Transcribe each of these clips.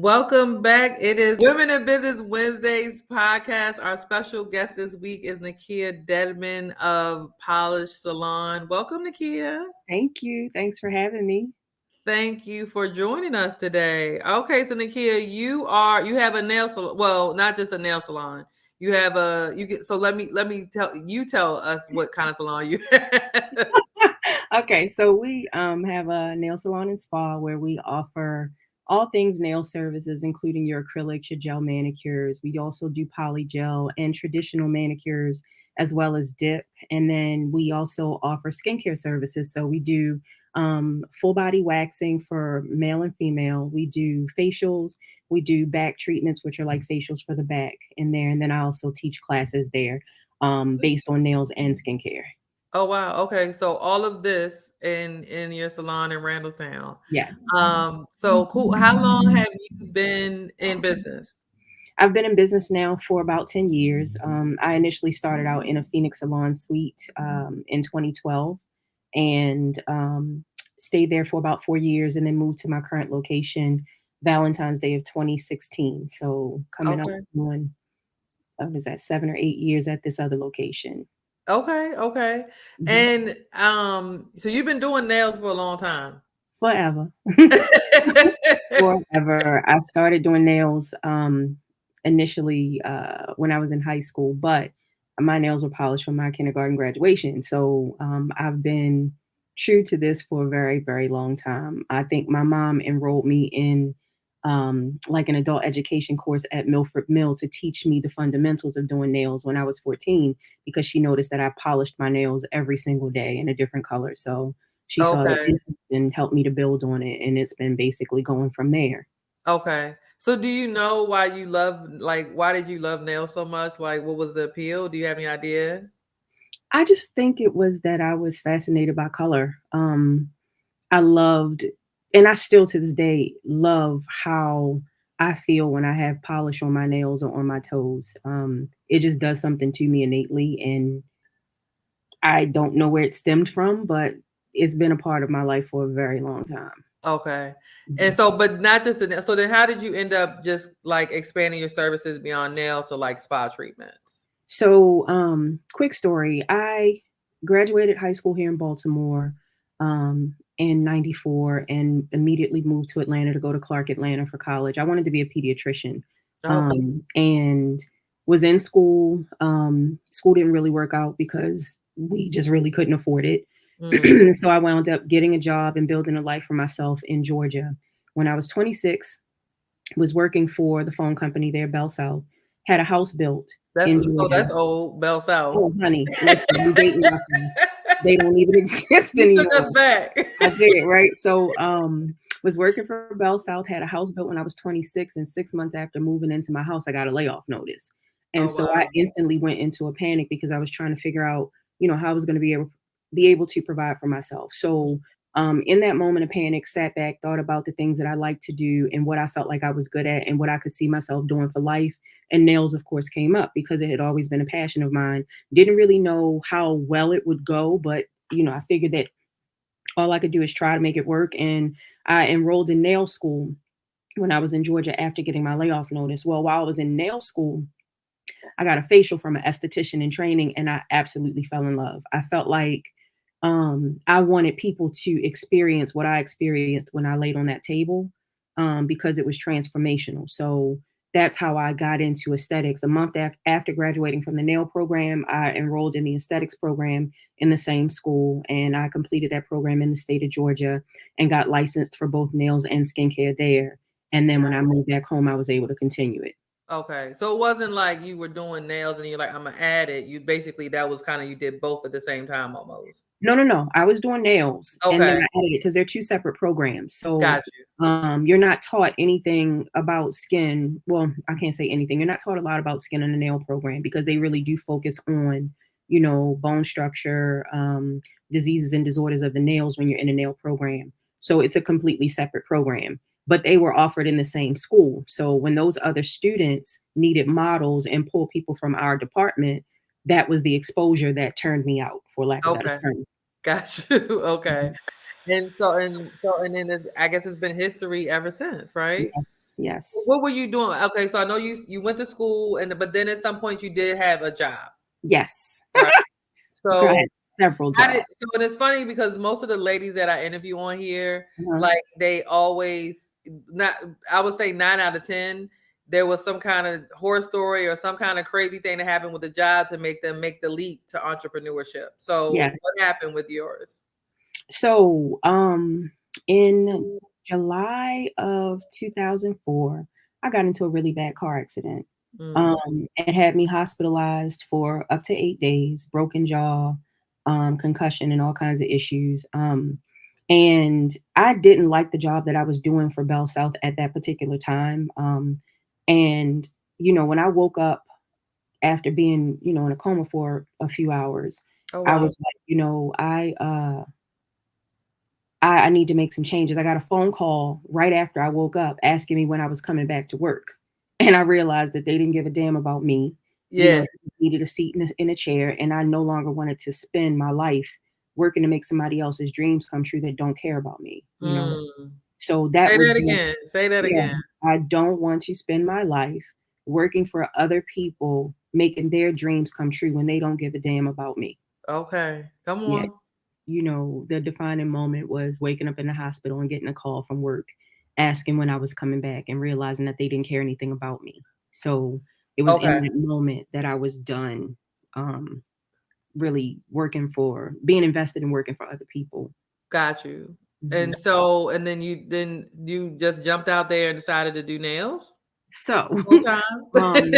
Welcome back. It is Women in Business Wednesdays podcast. Our special guest this week is Nakia Dedmon of Polished Salon. Welcome, Nakia. Thank you. Thanks for having me. Thank you for joining us today. Okay, so Nakia, you have a nail salon. Well, not just a nail salon. You have a you get so tell us what kind of salon you have. Okay, so we have a nail salon and spa where we offer all things nail services, including your acrylics, your gel manicures. We also do poly gel and traditional manicures as well as dip. And then we also offer skincare services. So we do full body waxing for male and female. We do facials. We do back treatments, which are like facials for the back in there. And then I also teach classes there based on nails and skincare. Oh wow. Okay. So all of this in your salon in Randallstown. Yes. So cool. How long have you been in business? I've been in business now for about 10 years. I initially started out in a Phoenix salon suite in 2012 and stayed there for about 4 years and then moved to my current location Valentine's Day of 2016. So coming up Okay. on, what is that, 7 or 8 years at this other location. Okay. Okay. Mhm. And so you've been doing nails for a long time. Forever. Forever. I started doing nails initially when I was in high school, but my nails were polished from my kindergarten graduation. So I've been true to this for a very, very long time. I think my mom enrolled me in like an adult education course at Milford Mill to teach me the fundamentals of doing nails when I was 14 because she noticed that I polished my nails every single day in a different color. So she saw the Okay. interest and helped me to build on it. And it's been basically going from there. Okay. So do you know why did you love nails so much? Like what was the appeal? Do you have any idea? I just think it was that I was fascinated by color. I loved, and I still to this day love how I feel when I have polish on my nails or on my toes. It just does something to me innately, and I don't know where it stemmed from, but it's been a part of my life for a very long time. Okay. And Mhm. so, but not just the nail. So then how did you end up just like expanding your services beyond nails to like spa treatments? So, quick story. I graduated high school here in Baltimore in 94 and immediately moved to Atlanta to go to Clark Atlanta for college. I wanted to be a pediatrician Okay. and was in school. School didn't really work out because we just really couldn't afford it. Mm. So I wound up getting a job and building a life for myself in Georgia. When I was 26, was working for the phone company there, Bell South, had a house built in Georgia. That's old Bell South. Oh, honey, listen, I'm dating myself. They don't even exist You took us anymore. back. I did, right? So, was working for Bell South, had a house built when I was 26, and 6 months after moving into my house, I got a layoff notice. And Oh so I wow. instantly went into a panic because I was trying to figure out, how I was going to be able to provide for myself. So, in that moment of panic, sat back, thought about the things that I like to do and what I felt like I was good at and what I could see myself doing for life. And nails, of course, came up because it had always been a passion of mine. Didn't really know how well it would go, but I figured that all I could do is try to make it work. And I enrolled in nail school when I was in Georgia after getting my layoff notice. Well, while I was in nail school, I got a facial from an esthetician in training and I absolutely fell in love. I felt like I wanted people to experience what I experienced when I laid on that table because it was transformational. So that's how I got into aesthetics. A month after graduating from the nail program, I enrolled in the aesthetics program in the same school, and I completed that program in the state of Georgia and got licensed for both nails and skincare there. And then when I moved back home, I was able to continue it. Okay. So it wasn't like you were doing nails and you're like, I'm gonna add it. You basically that was kind of you did both at the same time almost. No, no, no. I was doing nails and then Okay. I added it because they're two separate programs. So Got you. you're not taught anything about skin. Well, I can't say anything. You're not taught a lot about skin in the nail program because they really do focus on, bone structure, diseases and disorders of the nails when you're in a nail program. So it's a completely separate program. But they were offered in the same school. So when those other students needed models and pull people from our department, that was the exposure that turned me out, for lack of better Okay. terms. Got you. Okay. And then I guess it's been history ever since, right? Yes, Yes. What were you doing? Okay, so I know you went to school, but then at some point you did have a job, Yes. right? I So had several how did jobs. so and it's funny because most of the ladies that I interview on here, Uh-huh. like they always not I would say 9 out of 10, there was some kind of horror story or some kind of crazy thing that happened with the job to make them make the leap to entrepreneurship. So Yes. what happened with yours? So, in July of 2004, I got into a really bad car accident. Mm, It had me hospitalized for up to 8 days, broken jaw, concussion, and all kinds of issues. And I didn't like the job that I was doing for Bell South at that particular time. And, when I woke up after being, in a coma for a few hours, oh I wow. was like, I need to make some changes. I got a phone call right after I woke up asking me when I was coming back to work. And I realized that they didn't give a damn about me. Yeah. They just needed a seat in a chair. And I no longer wanted to spend my life working to make somebody else's dreams come true that don't care about me. Mm. So that Say was that when, again. Say that yeah, again. I don't want to spend my life working for other people, making their dreams come true when they don't give a damn about me. Okay. Come Yeah. on. The defining moment was waking up in the hospital and getting a call from work asking when I was coming back and realizing that they didn't care anything about me. So it was in Okay. that moment that I was done really being invested in working for other people. Got you. Mhm. And then you just jumped out there and decided to do nails So full time? um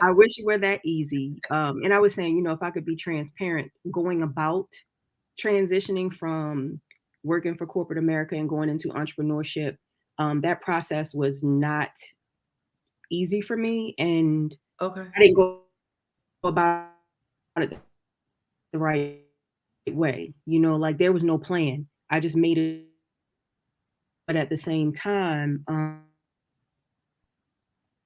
I wish it were that easy. And I was saying, if I could be transparent, going about transitioning from working for corporate America and going into entrepreneurship, that process was not easy for me. And Okay. I didn't go about it the right way. Like there was no plan. I just made it. But at the same time,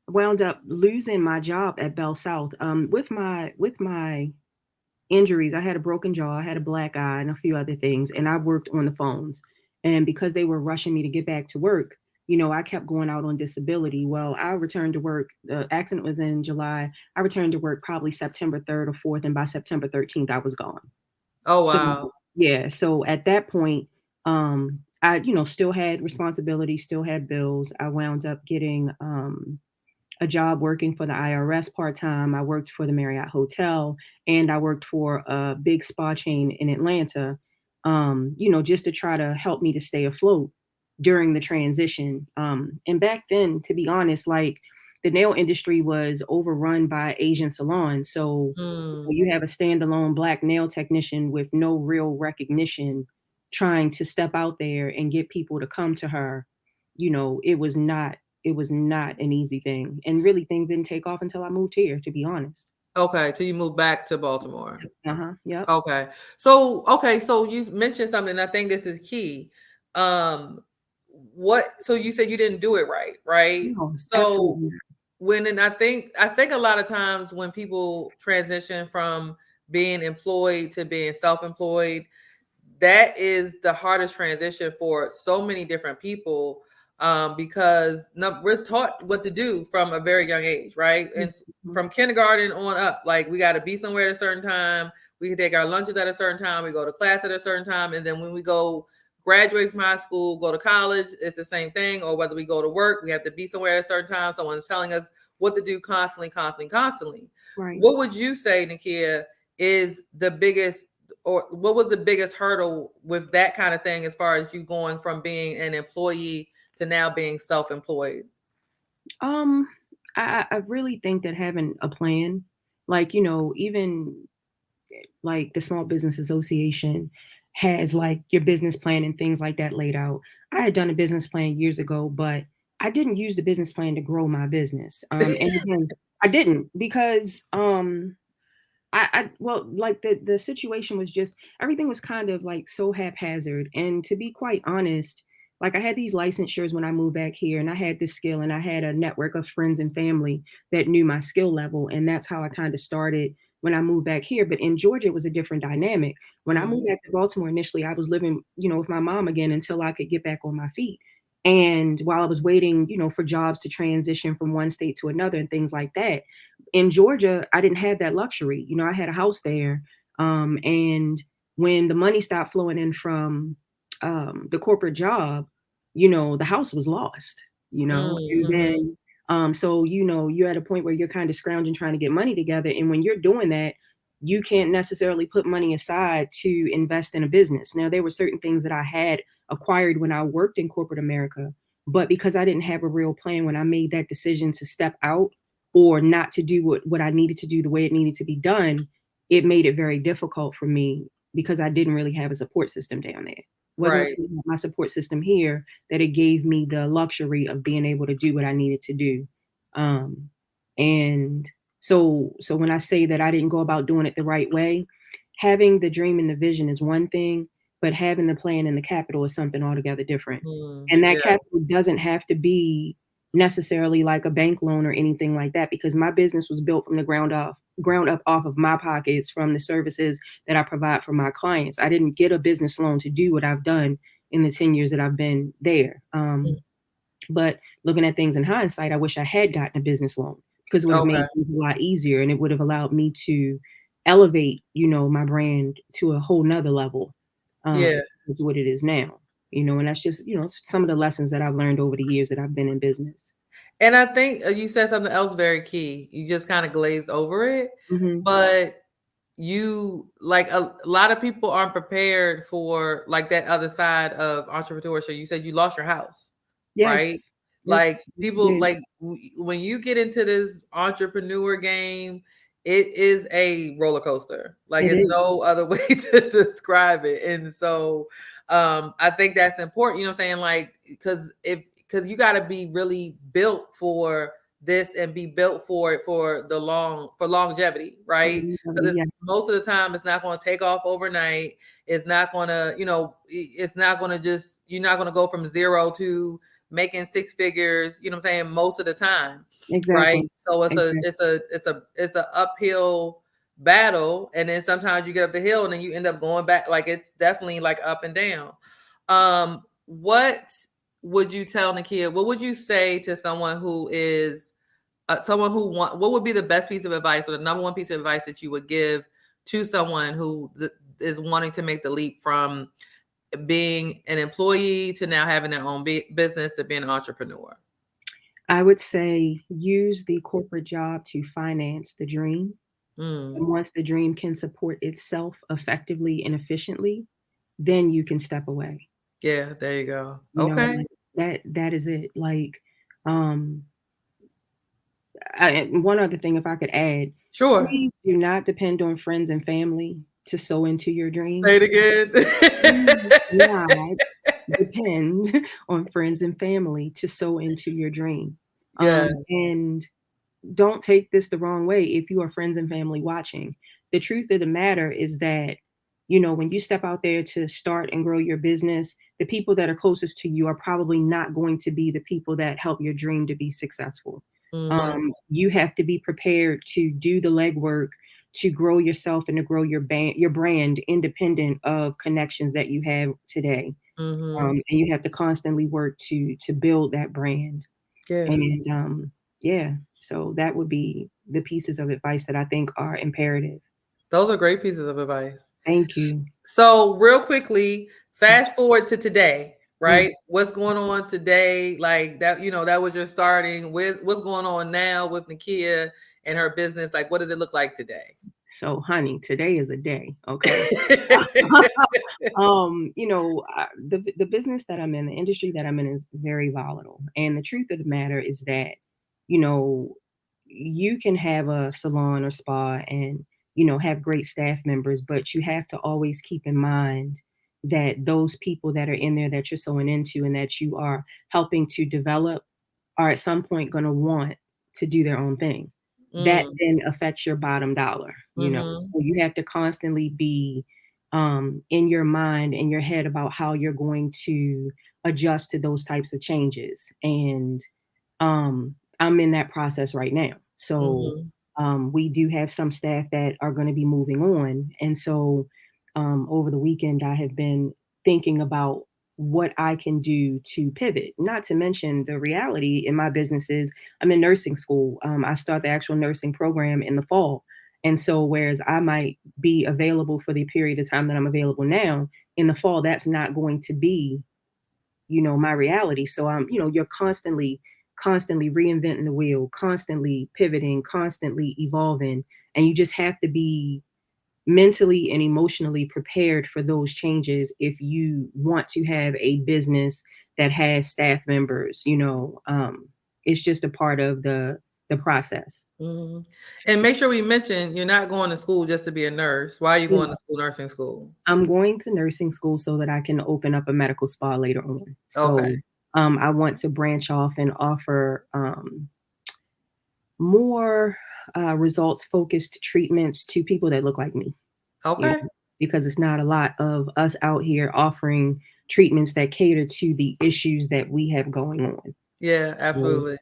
wound up losing my job at Bell South with my injuries. I had a broken jaw, I had a black eye, and a few other things, and I worked on the phones. And because they were rushing me to get back to work, I kept going out on disability. Well, I returned to work. The accident was in July. I returned to work probably September 3rd or 4th, and by September 13th, I was gone. Oh, So wow. yeah, so at that point, I still had responsibility, still had bills. I wound up getting a job working for the IRS part-time. I worked for the Marriott Hotel, and I worked for a big spa chain in Atlanta, just to try to help me to stay afloat during the transition. And back then, to be honest, like the nail industry was overrun by Asian salons. So Mm. you have a standalone black nail technician with no real recognition trying to step out there and get people to come to her. It was not an easy thing. And really things didn't take off until I moved here, to be honest. Okay, till you move back to Baltimore. Uh-huh. Yep. So you mentioned something, I think this is key. Um, so you said you didn't do it right, right? No, So absolutely not. and I think a lot of times when people transition from being employed to being self-employed, that is the hardest transition for so many different people, because we're taught what to do from a very young age, right? And Mhm. from kindergarten on up, like we got to be somewhere at a certain time. We can take our lunches at a certain time. We go to class at a certain time. And then when we go graduate from high school, go to college, it's the same thing. Or whether we go to work, we have to be somewhere at a certain time. Someone's telling us what to do constantly, constantly, constantly. Right. What would you say, Nakia, is the biggest, or what was the biggest hurdle with that kind of thing as far as you going from being an employee to now being self-employed? Um, I really think that having a plan, like, even like the Small Business Association has like your business plan and things like that laid out. I had done a business plan years ago, but I didn't use the business plan to grow my business. And again, I didn't because well, like the situation was just everything was kind of like so haphazard. And to be quite honest, like I had these licensures when I moved back here, and I had this skill, and I had a network of friends and family that knew my skill level, and that's how I kind of started when I moved back here. But in Georgia, it was a different dynamic. When I moved Mm, back to Baltimore initially, I was living, with my mom again until I could get back on my feet. And while I was waiting, for jobs to transition from one state to another and things like that, in Georgia, I didn't have that luxury. I had a house there. And when the money stopped flowing in from the corporate job, the house was lost, and Mm-hmm. then so you're at a point where you're kind of scrounging trying to get money together. And when you're doing that, you can't necessarily put money aside to invest in a business. Now, there were certain things that I had acquired when I worked in corporate America. But because I didn't have a real plan when I made that decision to step out or not to do what I needed to do the way it needed to be done, it made it very difficult for me because I didn't really have a support system down there. It wasn't Right. until I had my support system here that it gave me the luxury of being able to do what I needed to do. Um, and so when I say that I didn't go about doing it the right way, having the dream and the vision is one thing, but having the plan and the capital is something altogether different. And that Yeah. capital doesn't have to be necessarily like a bank loan or anything like that, because my business was built from the ground up off of my pockets from the services that I provide for my clients. I didn't get a business loan to do what I've done in the 10 years that I've been there. But looking at things in hindsight, I wish I had gotten a business loan because it would have Okay. made things a lot easier and it would have allowed me to elevate, my brand to a whole nother level, Yeah. to what it is now. And that's just, some of the lessons that I've learned over the years that I've been in business. And I think you said something else very key. You just kind of glazed over it, Hmm. but you like a lot of people aren't prepared for like that other side of entrepreneurship. You said you lost your house, right? Yes. Like Yes, you people did. like when you get into this entrepreneur game, it is a roller coaster. Like It it's is. no other way to describe it. And so I think that's important, you know what I'm saying? Like because you got to be really built for this and be built for it for longevity, right? Because Yes, most of the time it's not going to take off overnight. It's not going to, it's not going to just, you're not going to go from zero to making six figures, you know what I'm saying, most of the time, right? exactly. So Exactly. it's a uphill battle, and then sometimes you get up the hill and then you end up going back. Like it's definitely like up and down. What would you tell Nakia? What would you say to someone who is someone who what would be the best piece of advice or the number one piece of advice that you would give to someone who is wanting to make the leap from being an employee to now having their own business to being an entrepreneur? I would say use the corporate job to finance the dream. Mm, And once the dream can support itself effectively and efficiently, then you can step away. yeah, there you go. Okay, Like that is it. Like, um, and one other thing, if I could add, sure. please do not depend on friends and family to sow into your Say dream. it Do again. not depend on friends and family to sow into your dream. Yeah. And don't take this the wrong way if you are friends and family watching. The truth of the matter is that, when you step out there to start and grow your business, the people that are closest to you are probably not going to be the people that help your dream to be successful. Mm-hmm. You have to be prepared to do the legwork to grow yourself and to grow your brand independent of connections that you have today. Mm-hmm. And you have to constantly work to build that brand. Yeah. And yeah, so that would be the pieces of advice that I think are imperative. Those are great pieces of advice. Thank you. So, real quickly, fast forward to today, Mm. right? What's going on today? Like that, that was your starting with what's going on now with Nakia and her business. Like, what does it look like today? So, honey, today is a day, okay? The business that I'm in, the industry that I'm in is very volatile. And the truth of the matter is that, you know, you can have a salon or spa and, have great staff members, but you have to always keep in mind that those people that are in there that you're sewing into and that you are helping to develop are at some point going to want to do their own thing. That Mm, then affects your bottom dollar. mm-hmm, So you have to constantly be in your mind, in your head about how you're going to adjust to those types of changes. And I'm in that process right now. So mm-hmm. we do have some staff that are going to be moving on. And so over the weekend, I have been thinking about what I can do to pivot. Not to mention the reality in my business is I'm in nursing school. I start the actual nursing program in the fall. And so, whereas I might be available for the period of time that I'm available now, in the fall, that's not going to be, my reality. So you're constantly reinventing the wheel, constantly pivoting, constantly evolving. And you just have to be mentally and emotionally prepared for those changes if you want to have a business that has staff members. It's just a part of the process. Mhm. And make sure we mention you're not going to school just to be a nurse. Why are you You going know, to school, nursing school? I'm going to nursing school so that I can open up a medical spa later on. Okay. So I want to branch off and offer more results focused treatments to people that look like me, you Okay. know, because it's not a lot of us out here offering treatments that cater to the issues that we have going on. Yeah, So absolutely.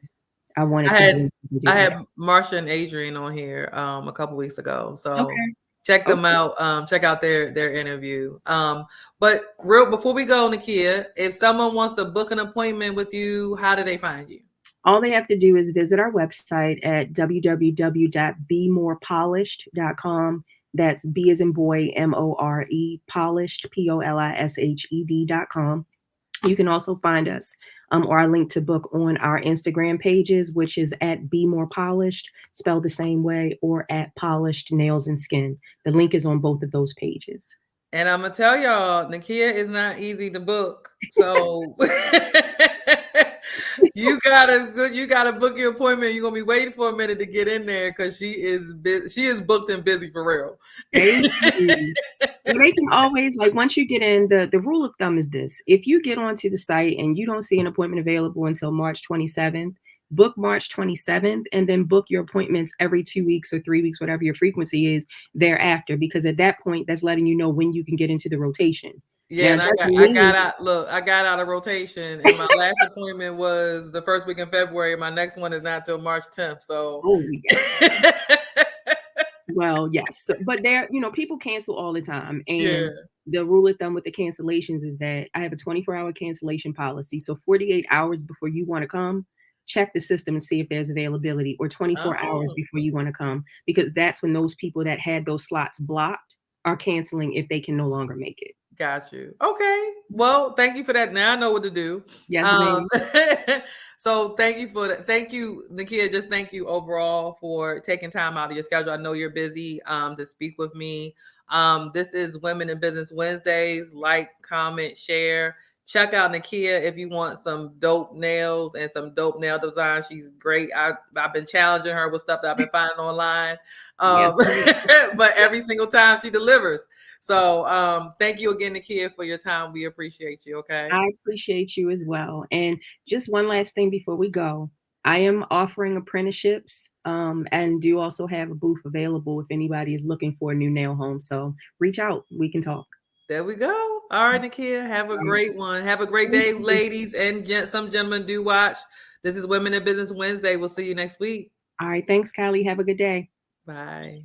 I wanted I to had bring people I together. had Marsha and Adrian on here a couple weeks ago. So Okay. check them Okay. out. Check out their interview. But real before we go, Nakia, if someone wants to book an appointment with you, how do they find you? All they have to do is visit our website at www.bmorepolished.com. That's B as in boy, MORE, polished, POLISHED.com. You can also find us or our link to book on our Instagram pages, which is at Be More Polished, spelled the same way, or at Polished Nails and Skin. The link is on both of those pages. And I'm gonna tell y'all, Nakia is not easy to book. So you gotta book your appointment. You're gonna be waiting for a minute to get in there because she is booked and busy for real. Thank you. Well, they can always, like, once you get in, the rule of thumb is this: if you get onto the site and you don't see an appointment available until March 27th, book March 27th and then book your appointments every 2 weeks or 3 weeks, whatever your frequency is thereafter, because at that point, that's letting you know when you can get into the rotation. Yeah, Now, and it I got doesn't I got mean, out. Look, I got out of rotation, and my last appointment was the first week in February. My next one is not till March 10th. So, oh, yes. Well, yes, but people cancel all the time, and yeah. the rule of thumb with the cancellations is that I have a 24-hour cancellation policy. So 48 hours before you want to come, check the system and see if there's availability, or 24 hours Oh. before you want to come, because that's when those people that had those slots blocked are canceling if they can no longer make it. Got you. Okay. Well, thank you for that. Now I know what to do. Yes, Um, ma'am. so thank you for that. Thank you, Nakia. Just thank you overall for taking time out of your schedule. I know you're busy to speak with me. This is Women in Business Wednesdays. Like, comment, share. Check out Nakia if you want some dope nails and some dope nail design. She's great. I've been challenging her with stuff that I've been finding online. Yes, Um, ma'am. but every single time she delivers. So thank you again, Nakia, for your time. We appreciate you. Okay. I appreciate you as well. And just one last thing before we go, I am offering apprenticeships, and do also have a booth available if anybody is looking for a new nail home. So reach out. We can talk. There we go. All right, Nakia. Have a All right. great one. Have a great Thank day, you. ladies and some gentlemen. Do watch. This is Women in Business Wednesday. We'll see you next week. All right. Thanks, Kylie. Have a good day. Bye.